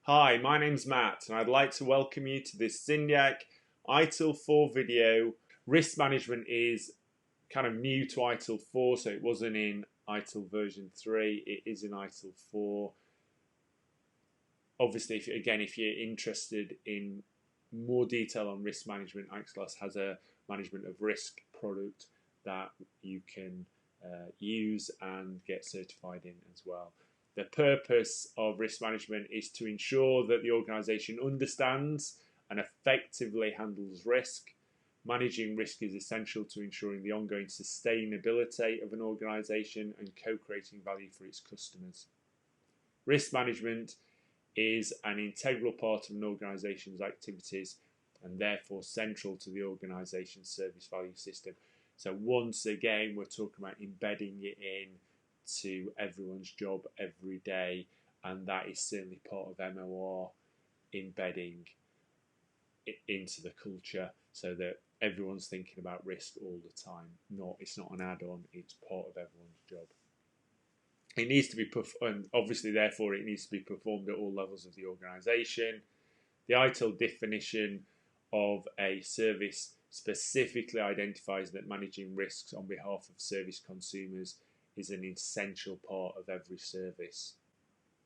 Hi, my name's Matt and I'd like to welcome you to this Zindiac ITIL 4 video. Risk management is kind of new to ITIL 4, so it wasn't in ITIL version 3, it is in ITIL 4. Obviously, if you're interested in more detail on risk management, ITIL has a management of risk product that you can use and get certified in as well. The purpose of risk management is to ensure that the organisation understands and effectively handles risk. Managing risk is essential to ensuring the ongoing sustainability of an organisation and co-creating value for its customers. Risk management is an integral part of an organisation's activities and therefore central to the organisation's service value system. So once again, we're talking about embedding it in to everyone's job every day, and that is certainly part of MOR, embedding it into the culture so that everyone's thinking about risk all the time. It's not an add-on, it's part of everyone's job. It needs to be and obviously therefore it needs to be performed at all levels of the organisation. The ITIL definition of a service specifically identifies that managing risks on behalf of service consumers is an essential part of every service.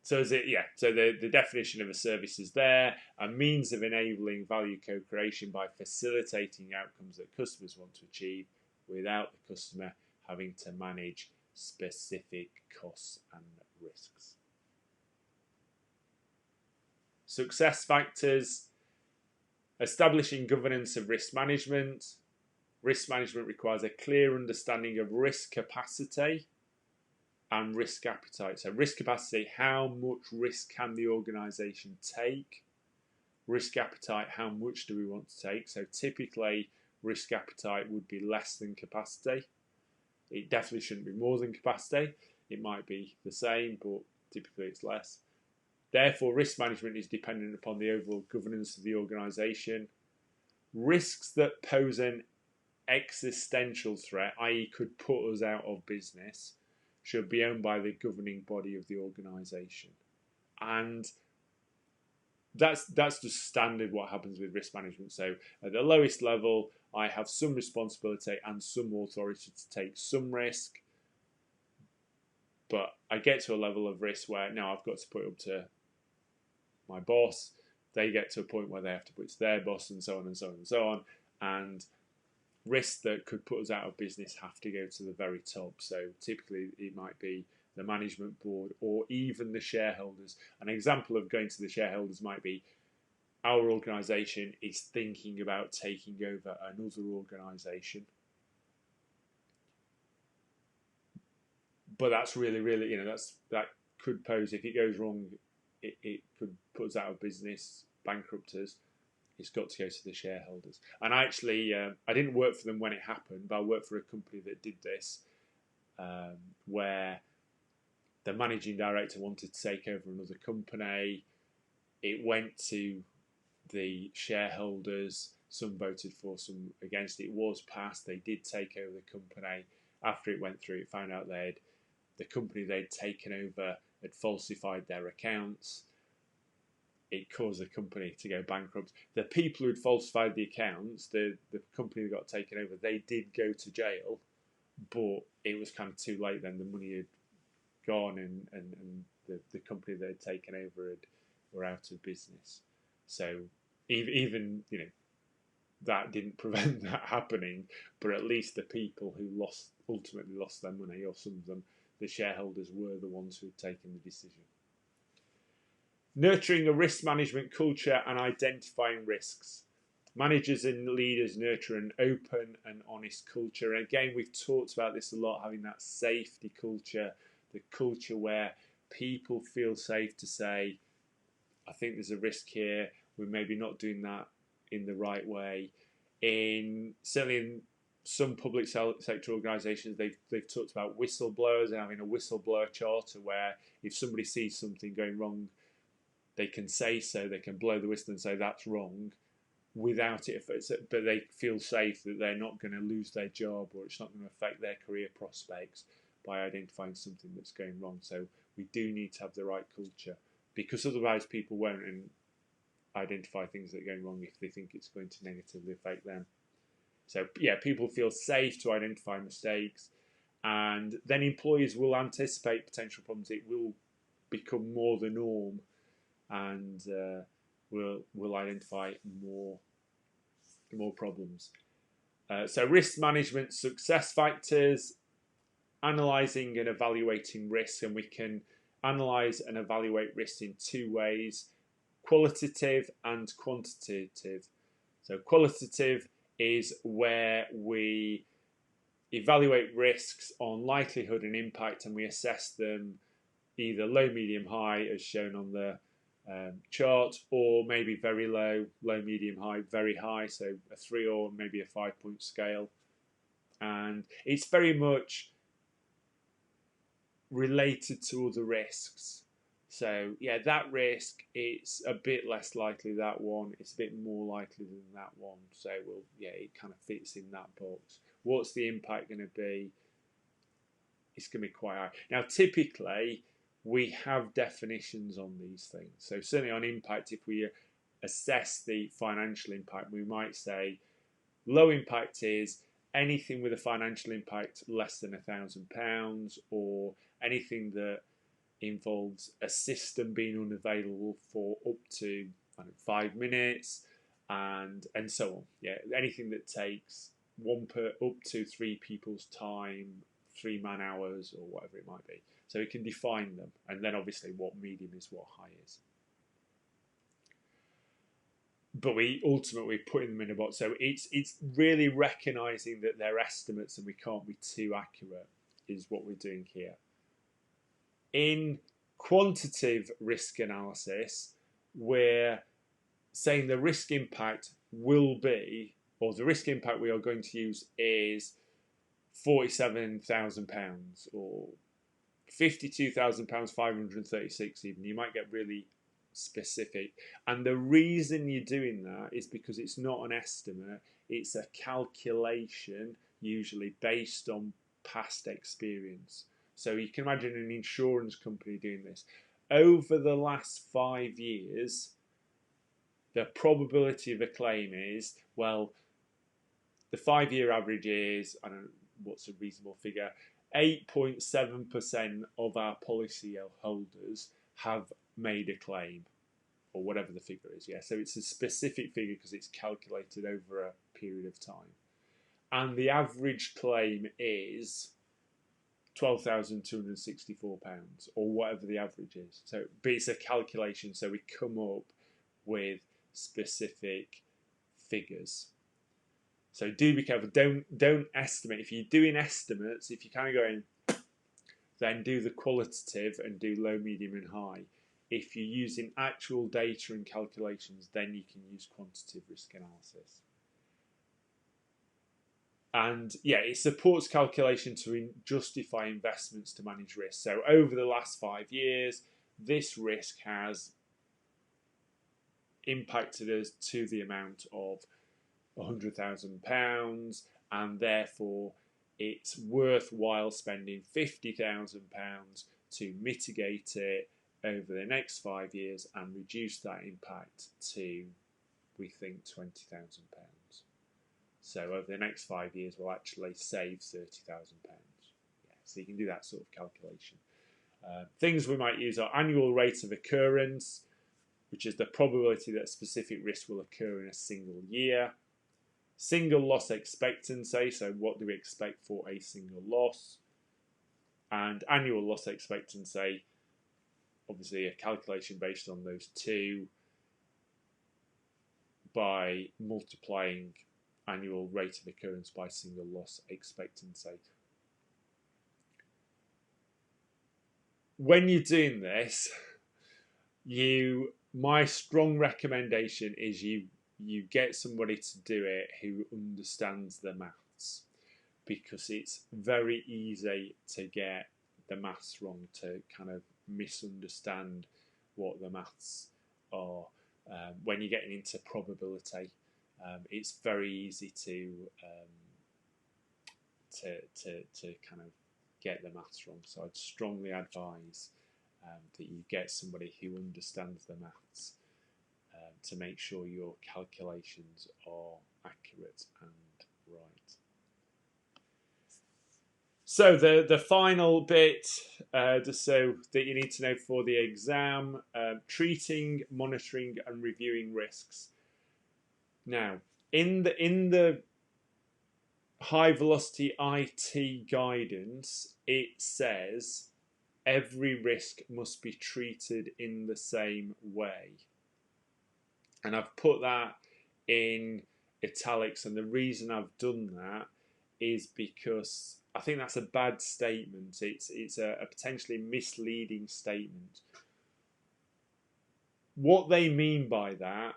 So the definition of a service is there, a means of enabling value co-creation by facilitating outcomes that customers want to achieve without the customer having to manage specific costs and risks. Success factors: establishing governance of risk management. Risk management requires a clear understanding of risk capacity and risk appetite. So risk capacity, how much risk can the organisation take? Risk appetite, how much do we want to take? So typically risk appetite would be less than capacity. It definitely shouldn't be more than capacity. It might be the same, but typically it's less. Therefore, risk management is dependent upon the overall governance of the organisation. Risks that pose an existential threat, i.e. could put us out of business, should be owned by the governing body of the organisation. And that's just standard what happens with risk management. So at the lowest level, I have some responsibility and some authority to take some risk, but I get to a level of risk where now I've got to put it up to my boss. They get to a point where they have to put it to their boss, and so on and so on and so on. And risks that could put us out of business have to go to the very top. So typically it might be the management board or even the shareholders. An example of going to the shareholders might be our organisation is thinking about taking over another organisation. But that's really, that could pose, if it goes wrong, it could put us out of business, bankrupt us. It's got to go to the shareholders. And actually, I didn't work for them when it happened, but I worked for a company that did this, where the managing director wanted to take over another company. It went to the shareholders. Some voted for, some against. It was passed. They did take over the company. After it went through, it found out the company they'd taken over had falsified their accounts. It caused the company to go bankrupt. The people who'd falsified the accounts, the company that got taken over, they did go to jail, but it was kind of too late then. The money had gone and the company that had taken over were out of business. So even that didn't prevent that happening, but at least the people who ultimately lost their money, or some of them, the shareholders, were the ones who had taken the decision. Nurturing a risk management culture and identifying risks. Managers and leaders nurture an open and honest culture. And again, we've talked about this a lot, having that safety culture, the culture where people feel safe to say, I think there's a risk here, we're maybe not doing that in the right way. Certainly in some public sector organisations, they've talked about whistleblowers and having a whistleblower charter where if somebody sees something going wrong, they can say so, they can blow the whistle and say that's wrong without it, but they feel safe that they're not going to lose their job or it's not going to affect their career prospects by identifying something that's going wrong. So we do need to have the right culture because otherwise people won't identify things that are going wrong if they think it's going to negatively affect them. So yeah, people feel safe to identify mistakes, and then employers will anticipate potential problems. It will become more the norm, and will identify more problems. So risk management success factors, analysing and evaluating risks, and we can analyse and evaluate risks in two ways: qualitative and quantitative. So qualitative is where we evaluate risks on likelihood and impact, and we assess them either low, medium, high, as shown on the chart, or maybe very low, low, medium, high, very high, so a 3 or maybe a 5-point scale. And it's very much related to other risks. So yeah, that risk, it's a bit less likely that one, it's a bit more likely than that one. So well, yeah, it kind of fits in that box. What's the impact going to be? It's going to be quite high. Now, typically, we have definitions on these things. So certainly on impact, if we assess the financial impact, we might say low impact is anything with a financial impact less than £1,000, or anything that involves a system being unavailable for up to 5 minutes, and so on. Yeah, anything that takes up to 3 people's time, 3 man hours, or whatever it might be. So it can define them, and then obviously what medium is, what high is. But we ultimately putting them in a box. So it's really recognising that they're estimates and we can't be too accurate is what we're doing here. In quantitative risk analysis, we're saying the risk impact will be, or the risk impact we are going to use is £47,000 or £52,000, 536 even. You might get really specific. And the reason you're doing that is because it's not an estimate, it's a calculation, usually based on past experience. So you can imagine an insurance company doing this. Over the last 5 years, the probability of a claim is, well, the 5-year average is, I don't know, what's a reasonable figure, 8.7% of our policy holders have made a claim, or whatever the figure is. Yeah, so it's a specific figure because it's calculated over a period of time. And the average claim is £12,264, or whatever the average is. So, but it's a calculation, so we come up with specific figures. So do be careful. Don't estimate. If you're doing estimates, if you're kind of going, then do the qualitative and do low, medium, and high. If you're using actual data and calculations, then you can use quantitative risk analysis. And yeah, it supports calculation to justify investments to manage risk. So over the last 5 years, this risk has impacted us to the amount of £100,000, and therefore it's worthwhile spending £50,000 to mitigate it over the next 5 years and reduce that impact to, we think, £20,000. So over the next 5 years, we'll actually save £30,000. Yeah, so you can do that sort of calculation. Things we might use are annual rate of occurrence, which is the probability that a specific risk will occur in a single year. Single loss expectancy, so what do we expect for a single loss? And annual loss expectancy, obviously a calculation based on those two by multiplying annual rate of occurrence by single loss expectancy. When you're doing this, my strong recommendation is you get somebody to do it who understands the maths, because it's very easy to get the maths wrong, to kind of misunderstand what the maths are. When you're getting into probability, it's very easy to kind of get the maths wrong. So I'd strongly advise that you get somebody who understands the maths to make sure your calculations are accurate and right. So the final bit, just so that you need to know for the exam, treating, monitoring, and reviewing risks. Now, in the high velocity IT guidance, it says every risk must be treated in the same way. And I've put that in italics, and the reason I've done that is because I think that's a bad statement. It's a potentially misleading statement. What they mean by that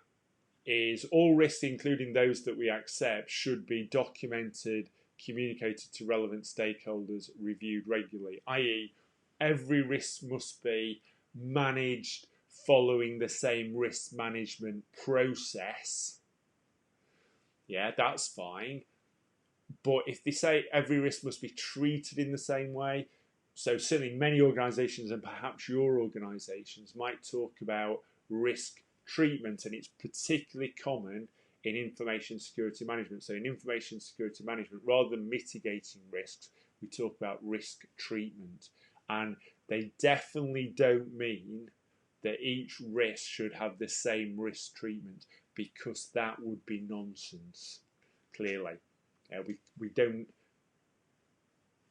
is all risks, including those that we accept, should be documented, communicated to relevant stakeholders, reviewed regularly, i.e. every risk must be managed following the same risk management process. Yeah, that's fine. But if they say every risk must be treated in the same way, so certainly many organisations, and perhaps your organisations, might talk about risk treatment, and it's particularly common in information security management. So in information security management, rather than mitigating risks, we talk about risk treatment. And they definitely don't mean that each risk should have the same risk treatment, because that would be nonsense, clearly. We don't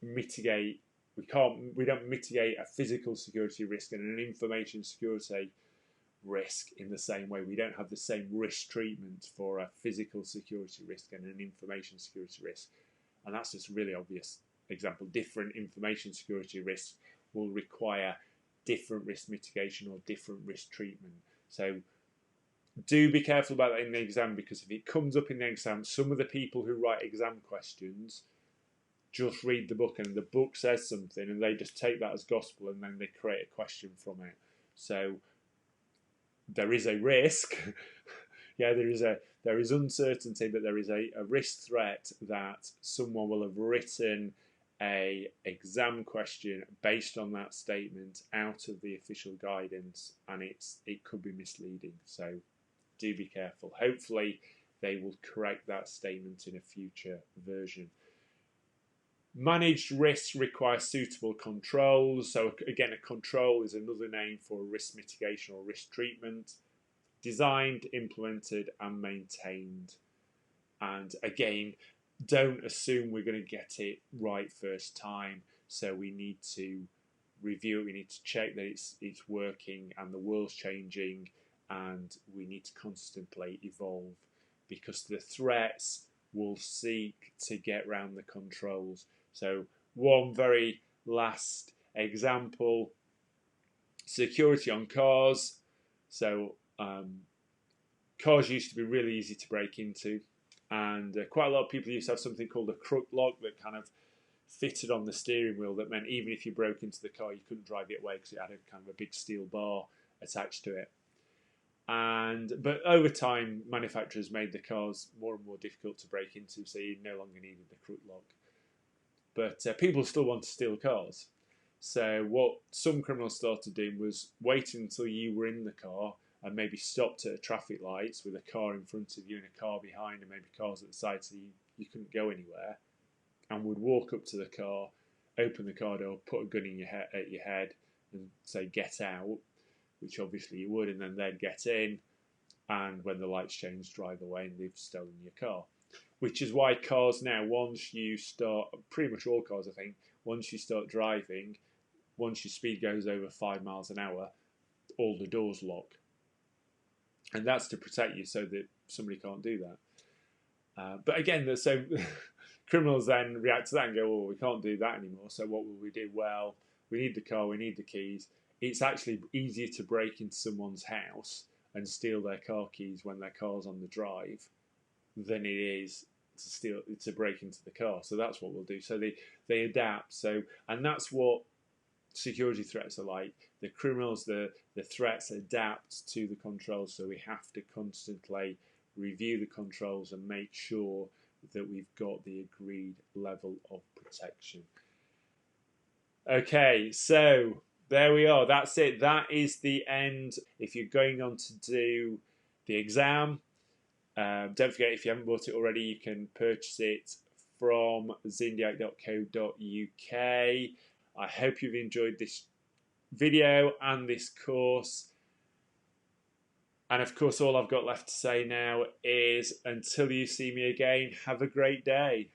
mitigate, we don't mitigate a physical security risk and an information security risk in the same way. We don't have the same risk treatment for a physical security risk and an information security risk. And that's just a really obvious example. Different information security risks will require different risk mitigation or different risk treatment. So do be careful about that in the exam, because if it comes up in the exam, some of the people who write exam questions just read the book and the book says something and they just take that as gospel and then they create a question from it. So there is a risk. Yeah, there is uncertainty, but there is a risk threat that someone will have written a exam question based on that statement out of the official guidance, and it could be misleading. So do be careful. Hopefully they will correct that statement in a future version. Managed risks require suitable controls. So again, a control is another name for risk mitigation or risk treatment. Designed, implemented, and maintained. And again, don't assume we're going to get it right first time. So we need to review it. We need to check that it's working, and the world's changing, and we need to constantly evolve, because the threats will seek to get around the controls. So one very last example, security on cars. So cars used to be really easy to break into, and quite a lot of people used to have something called a crook lock that kind of fitted on the steering wheel, that meant even if you broke into the car, you couldn't drive it away because it had a kind of a big steel bar attached to it. But over time, manufacturers made the cars more and more difficult to break into, so you no longer needed the crook lock. But people still want to steal cars. So what some criminals started doing was waiting until you were in the car and maybe stopped at traffic lights with a car in front of you and a car behind and maybe cars at the side, so you couldn't go anywhere, and would walk up to the car, open the car door, put a gun in at your head and say, "Get out," which obviously you would, and then they'd get in, and when the lights change, drive away, and they've stolen your car. Which is why cars now, once you start, pretty much all cars I think, once you start driving, once your speed goes over 5 miles an hour, all the doors lock. And that's to protect you so that somebody can't do that. But again, so criminals then react to that and go, "Oh, we can't do that anymore, so what will we do?" Well, we need the car, we need the keys. It's actually easier to break into someone's house and steal their car keys when their car's on the drive than it is to break into the car. So that's what we'll do. So they adapt. So, and that's what security threats are like. The criminals, the threats adapt to the controls. So we have to constantly review the controls and make sure that we've got the agreed level of protection. Okay, so there we are. That's it. That is the end. If you're going on to do the exam, don't forget, if you haven't bought it already, you can purchase it from zindiac.co.uk. I hope you've enjoyed this video and this course. And of course, all I've got left to say now is, until you see me again, have a great day.